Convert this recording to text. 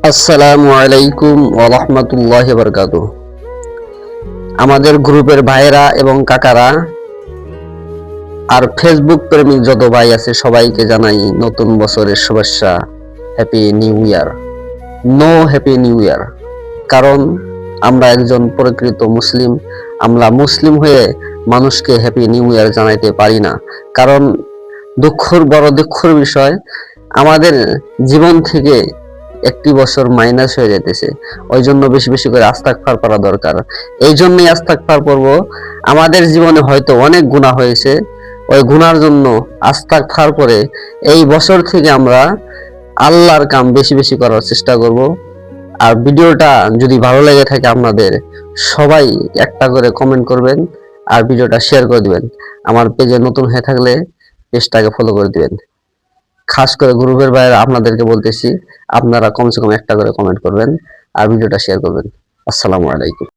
আসসালামু আলাইকুম ওয়া রাহমাতুল্লাহি ওয়া বারাকাতুহু। আমাদের গ্রুপের ভাইয়েরা এবং কাকারা আর ফেসবুক প্রেমিক যত ভাই আছে সবাইকে জানাই নতুন বছরের শুভেচ্ছা, happy new year. No happy new year, কারণ আমরা একজন প্রকৃত মুসলিম। আমরা মুসলিম হয়ে মানুষকে হ্যাপি নিউ ইয়ার জানাইতে পারি না, কারণ বড় দুঃখের বিষয়, আমাদের জীবন থেকে একটি বছর মাইনাস হয়ে যেতেছে। ওই জন্য বেশি বেশি করে ইস্তিগফার করা দরকার। এই জন্যই ইস্তিগফার করব। আমাদের জীবনে হয়তো অনেক গুনাহ হয়েছে, ওই গুনার জন্য ইস্তিগফার করে এই বছর থেকে আমরা আল্লাহর কাম বেশি বেশি করার চেষ্টা করব। আর ভিডিওটা যদি ভালো লেগে থাকে আপনাদের, সবাই একটা করে কমেন্ট করবেন আর ভিডিওটা শেয়ার করে দিবেন। আমার পেজে নতুন হয়ে থাকলে পেজটাকে ফলো করে দিবেন। খাস করে গ্রুপের বাইরে আপনাদেরকে বলতেছি, আপনারা কমসে কম একটা করে কমেন্ট করবেন আর ভিডিওটা শেয়ার করবেন। আসসালামু আলাইকুম।